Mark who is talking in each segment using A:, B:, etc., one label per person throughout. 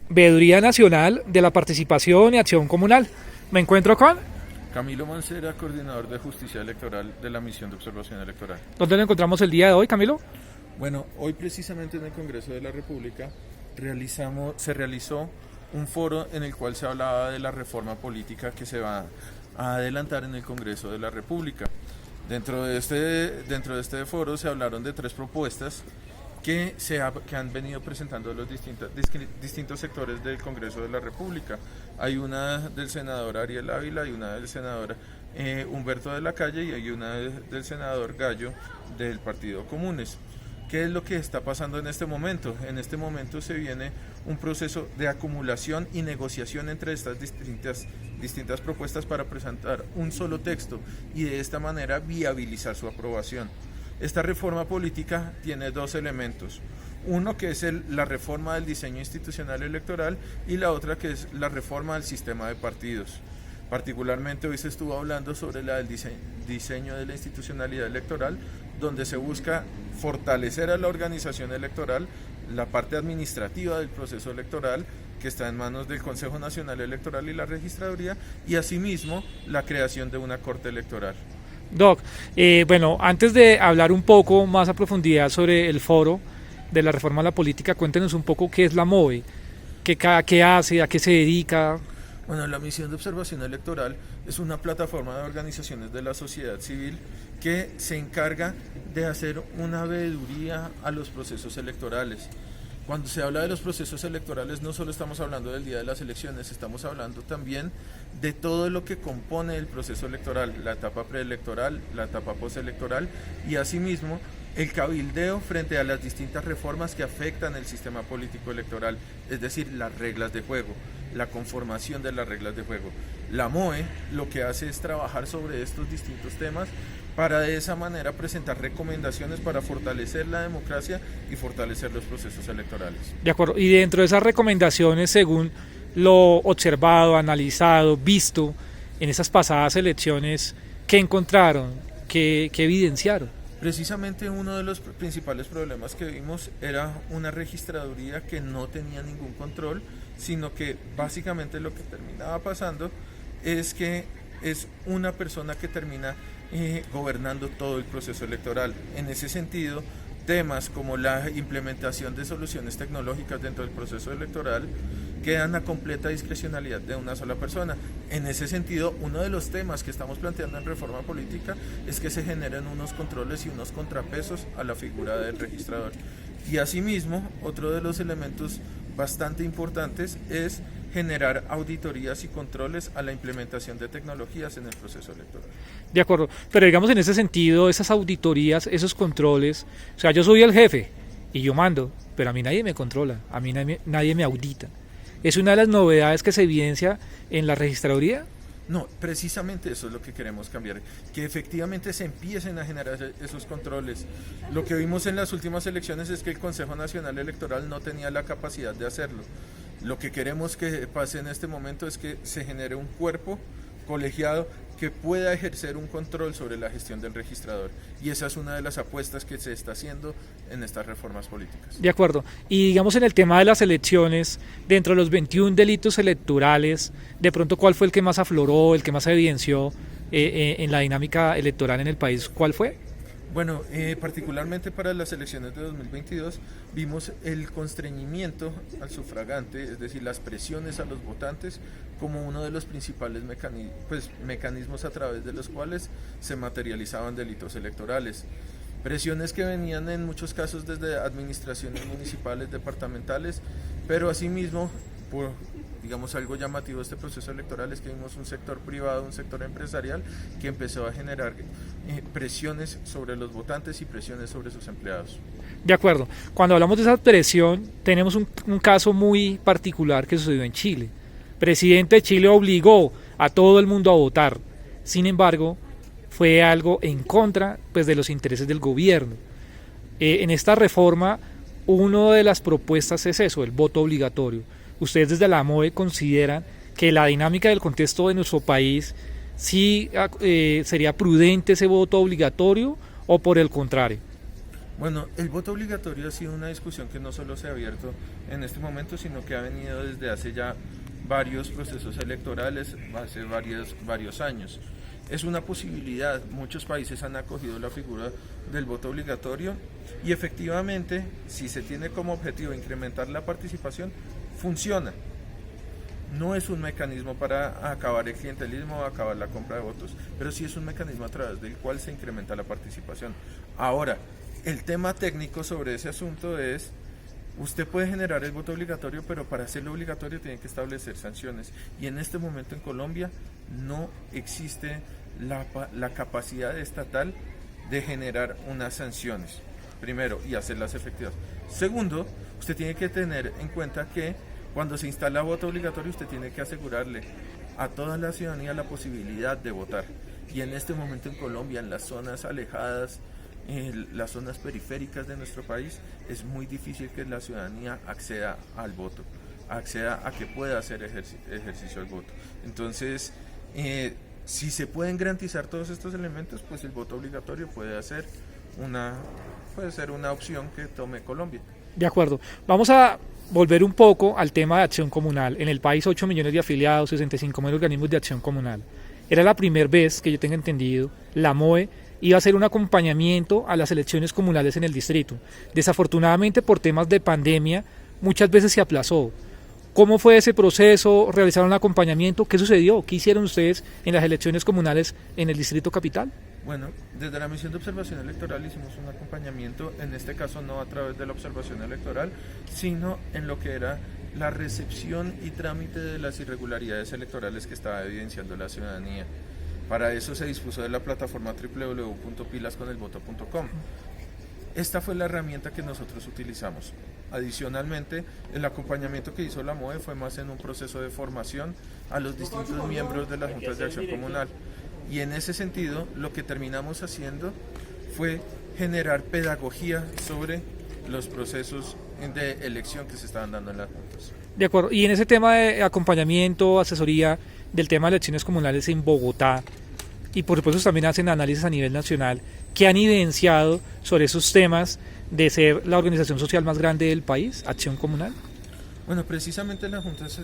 A: Veeduría Nacional de la Participación y Acción Comunal. Me encuentro con...
B: Camilo Mancera, coordinador de Justicia Electoral de la Misión de Observación Electoral.
A: ¿Dónde lo encontramos el día de hoy, Camilo?
B: Bueno, hoy precisamente en el Congreso de la República se realizó un foro en el cual se hablaba de la reforma política que se va a adelantar en el Congreso de la República. Dentro de este foro se hablaron de 3 propuestas que han venido presentando los distintos sectores del Congreso de la República. Hay una del senador Ariel Ávila, hay una del senador Humberto de la Calle y hay una del senador Gallo del Partido Comunes. ¿Qué es lo que está pasando en este momento? En este momento se viene un proceso de acumulación y negociación entre estas distintas propuestas para presentar un solo texto y de esta manera viabilizar su aprobación. Esta reforma política tiene 2 elementos. Uno que es la reforma del diseño institucional electoral y la otra que es la reforma del sistema de partidos. Particularmente hoy se estuvo hablando sobre la del diseño de la institucionalidad electoral, donde se busca fortalecer a la organización electoral, la parte administrativa del proceso electoral, que está en manos del Consejo Nacional Electoral y la Registraduría, y asimismo la creación de una Corte Electoral.
A: Doc, bueno, antes de hablar un poco más a profundidad sobre el foro de la reforma a la política, cuéntenos un poco qué es la MOE, qué hace, a qué se dedica.
B: Bueno, la Misión de Observación Electoral es una plataforma de organizaciones de la sociedad civil que se encarga de hacer una veeduría a los procesos electorales. Cuando se habla de los procesos electorales no solo estamos hablando del día de las elecciones, estamos hablando también de todo lo que compone el proceso electoral, la etapa preelectoral, la etapa postelectoral y asimismo el cabildeo frente a las distintas reformas que afectan el sistema político electoral, es decir, las reglas de juego, la conformación de las reglas de juego. La MOE lo que hace es trabajar sobre estos distintos temas para de esa manera presentar recomendaciones para fortalecer la democracia y fortalecer los procesos electorales.
A: De acuerdo, y dentro de esas recomendaciones, según lo observado, analizado, visto en esas pasadas elecciones, ¿qué encontraron? ¿Qué evidenciaron?
B: Precisamente uno de los principales problemas que vimos era una registraduría que no tenía ningún control, sino que básicamente lo que terminaba pasando es que es una persona que termina gobernando todo el proceso electoral. En ese sentido, temas como la implementación de soluciones tecnológicas dentro del proceso electoral quedan a completa discrecionalidad de una sola persona. En ese sentido, uno de los temas que estamos planteando en reforma política es que se generen unos controles y unos contrapesos a la figura del registrador. Y asimismo, otro de los elementos bastante importantes es generar auditorías y controles a la implementación de tecnologías en el proceso electoral.
A: De acuerdo, pero digamos en ese sentido, esas auditorías, esos controles, o sea, yo soy el jefe y yo mando, pero a mí nadie me controla, a mí nadie me audita. ¿Es una de las novedades que se evidencia en la registraduría?
B: No, precisamente eso es lo que queremos cambiar, que efectivamente se empiecen a generar esos controles. Lo que vimos en las últimas elecciones es que el Consejo Nacional Electoral no tenía la capacidad de hacerlo. Lo que queremos que pase en este momento es que se genere un cuerpo colegiado que pueda ejercer un control sobre la gestión del registrador. Y esa es una de las apuestas que se está haciendo en estas reformas políticas.
A: De acuerdo. Y digamos en el tema de las elecciones, dentro de los 21 delitos electorales, de pronto, ¿cuál fue el que más afloró, el que más se evidenció en la dinámica electoral en el país? ¿Cuál fue?
B: Bueno, particularmente para las elecciones de 2022 vimos el constreñimiento al sufragante, es decir, las presiones a los votantes como uno de los principales mecanismos a través de los cuales se materializaban delitos electorales. Presiones que venían en muchos casos desde administraciones municipales, departamentales, pero asimismo, por digamos algo llamativo de este proceso electoral es que vimos un sector privado, un sector empresarial que empezó a generar presiones sobre los votantes y presiones sobre sus empleados.
A: De acuerdo. Cuando hablamos de esa presión, tenemos un caso muy particular que sucedió en Chile. El presidente de Chile obligó a todo el mundo a votar. Sin embargo, fue algo en contra de los intereses del gobierno. En esta reforma, una de las propuestas es eso, el voto obligatorio. ¿Ustedes desde la MOE consideran que la dinámica del contexto de nuestro país sí sería prudente ese voto obligatorio o por el contrario?
B: Bueno, el voto obligatorio ha sido una discusión que no solo se ha abierto en este momento, sino que ha venido desde hace ya varios procesos electorales, hace varios años. Es una posibilidad, muchos países han acogido la figura del voto obligatorio y efectivamente, si se tiene como objetivo incrementar la participación, funciona. No es un mecanismo para acabar el clientelismo o acabar la compra de votos, pero sí es un mecanismo a través del cual se incrementa la participación. Ahora, el tema técnico sobre ese asunto es, usted puede generar el voto obligatorio, pero para hacerlo obligatorio tiene que establecer sanciones. Y en este momento en Colombia no existe la capacidad estatal de generar unas sanciones, primero, y hacerlas efectivas. Segundo, usted tiene que tener en cuenta que cuando se instala voto obligatorio, usted tiene que asegurarle a toda la ciudadanía la posibilidad de votar. Y en este momento en Colombia, en las zonas alejadas, en las zonas periféricas de nuestro país, es muy difícil que la ciudadanía acceda al voto, acceda a que pueda hacer ejercicio del voto. Entonces, si se pueden garantizar todos estos elementos, pues el voto obligatorio puede ser una opción que tome Colombia.
A: De acuerdo. Vamos a volver un poco al tema de acción comunal. En el país 8 millones de afiliados, 65.000 organismos de acción comunal. Era la primera vez que yo tengo entendido, la MOE iba a hacer un acompañamiento a las elecciones comunales en el distrito. Desafortunadamente, por temas de pandemia, muchas veces se aplazó. ¿Cómo fue ese proceso? ¿Realizaron un acompañamiento? ¿Qué sucedió? ¿Qué hicieron ustedes en las elecciones comunales en el distrito capital?
B: Bueno, desde la misión de observación electoral hicimos un acompañamiento, en este caso no a través de la observación electoral, sino en lo que era la recepción y trámite de las irregularidades electorales que estaba evidenciando la ciudadanía. Para eso se dispuso de la plataforma www.pilasconelvoto.com. Esta fue la herramienta que nosotros utilizamos. Adicionalmente, el acompañamiento que hizo la MOE fue más en un proceso de formación a los distintos miembros de las juntas de acción comunal. Y en ese sentido, lo que terminamos haciendo fue generar pedagogía sobre los procesos de elección que se estaban dando en las juntas.
A: De acuerdo. Y en ese tema de acompañamiento, asesoría del tema de elecciones comunales en Bogotá, y por supuesto también hacen análisis a nivel nacional, ¿qué han evidenciado sobre esos temas de ser la organización social más grande del país, Acción Comunal?
B: Bueno, precisamente las juntas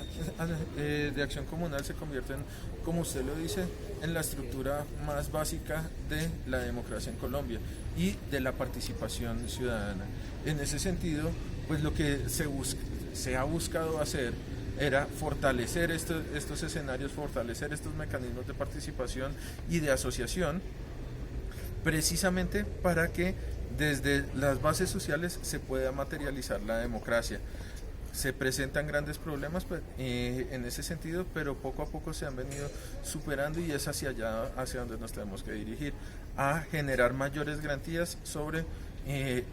B: de acción comunal se convierten, como usted lo dice, en la estructura más básica de la democracia en Colombia y de la participación ciudadana. En ese sentido, pues lo que se ha buscado hacer era fortalecer estos escenarios, fortalecer estos mecanismos de participación y de asociación, precisamente para que desde las bases sociales se pueda materializar la democracia. Se presentan grandes problemas en ese sentido, pero poco a poco se han venido superando y es hacia allá, hacia donde nos tenemos que dirigir, a generar mayores garantías sobre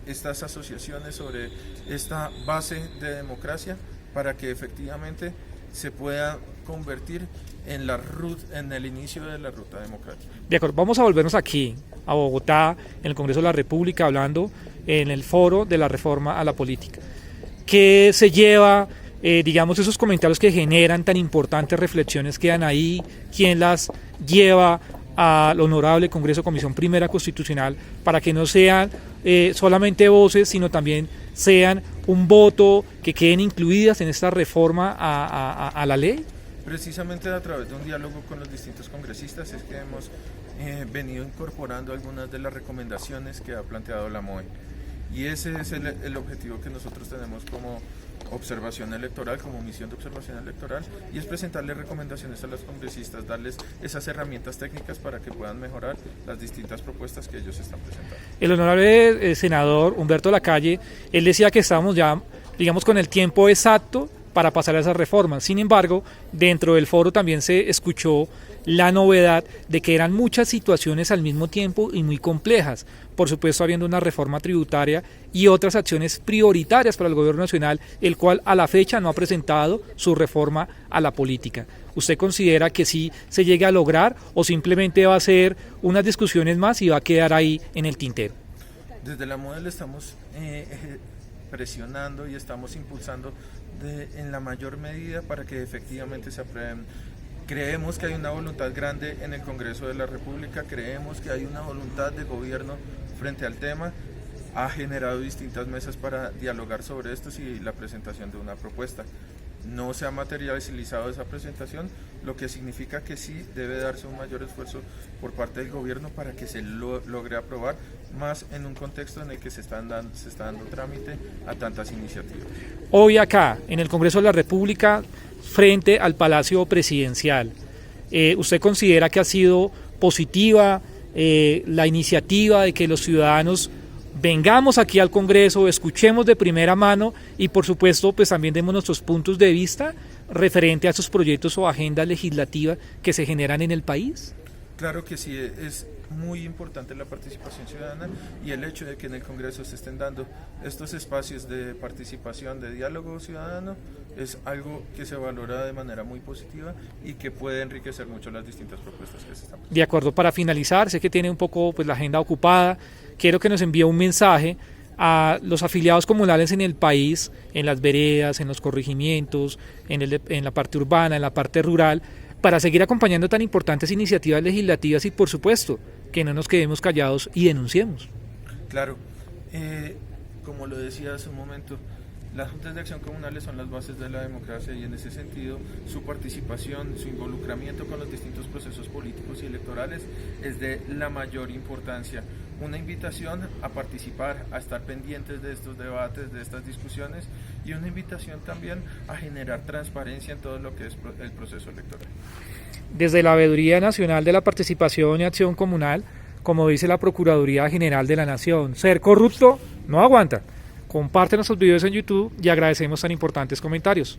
B: estas asociaciones, sobre esta base de democracia, para que efectivamente se pueda convertir en el inicio de la ruta democrática.
A: De acuerdo, vamos a volvernos aquí, a Bogotá, en el Congreso de la República, hablando en el foro de la reforma a la política. ¿Qué se lleva, digamos, esos comentarios que generan tan importantes reflexiones quedan ahí? ¿Quién las lleva al honorable Congreso Comisión Primera Constitucional para que no sean solamente voces, sino también sean un voto, que queden incluidas en esta reforma a la ley?
B: Precisamente a través de un diálogo con los distintos congresistas es que hemos venido incorporando algunas de las recomendaciones que ha planteado la MOE. Y ese es el objetivo que nosotros tenemos como observación electoral, como misión de observación electoral, y es presentarles recomendaciones a los congresistas, darles esas herramientas técnicas para que puedan mejorar las distintas propuestas que ellos están presentando.
A: El honorable senador Humberto Lacalle, él decía que estábamos ya, digamos, con el tiempo exacto para pasar a esas reformas. Sin embargo, dentro del foro también se escuchó la novedad de que eran muchas situaciones al mismo tiempo y muy complejas. Por supuesto, habiendo una reforma tributaria y otras acciones prioritarias para el gobierno nacional, el cual a la fecha no ha presentado su reforma a la política. ¿Usted considera que sí se llegue a lograr o simplemente va a ser unas discusiones más y va a quedar ahí en el tintero?
B: Desde la MOE estamos presionando y estamos impulsando en la mayor medida para que efectivamente se aprueben. Creemos que hay una voluntad grande en el Congreso de la República, creemos que hay una voluntad de gobierno frente al tema ha generado distintas mesas para dialogar sobre esto y la presentación de una propuesta. No se ha materializado esa presentación, lo que significa que sí debe darse un mayor esfuerzo por parte del gobierno para que se logre aprobar, más en un contexto en el que se está dando trámite a tantas iniciativas.
A: Hoy acá, en el Congreso de la República, frente al Palacio Presidencial, ¿usted considera que ha sido positiva la iniciativa de que los ciudadanos vengamos aquí al Congreso, escuchemos de primera mano y por supuesto pues también demos nuestros puntos de vista referente a esos proyectos o agendas legislativas que se generan en el país?
B: Claro que sí, es muy importante la participación ciudadana y el hecho de que en el Congreso se estén dando estos espacios de participación, de diálogo ciudadano, es algo que se valora de manera muy positiva y que puede enriquecer mucho las distintas propuestas que se están presentando.
A: De acuerdo, para finalizar, sé que tiene un poco pues la agenda ocupada, quiero que nos envíe un mensaje a los afiliados comunales en el país, en las veredas, en los corregimientos, en la parte urbana, en la parte rural, para seguir acompañando tan importantes iniciativas legislativas y por supuesto que no nos quedemos callados y denunciemos.
B: Claro, como lo decía hace un momento, las juntas de acción comunales son las bases de la democracia y en ese sentido su participación, su involucramiento con los distintos procesos políticos y electorales es de la mayor importancia. Una invitación a participar, a estar pendientes de estos debates, de estas discusiones y una invitación también a generar transparencia en todo lo que es el proceso electoral.
A: Desde la Veeduría Nacional de la Participación y Acción Comunal, como dice la Procuraduría General de la Nación, ser corrupto no aguanta. Comparte nuestros videos en YouTube y agradecemos tan importantes comentarios.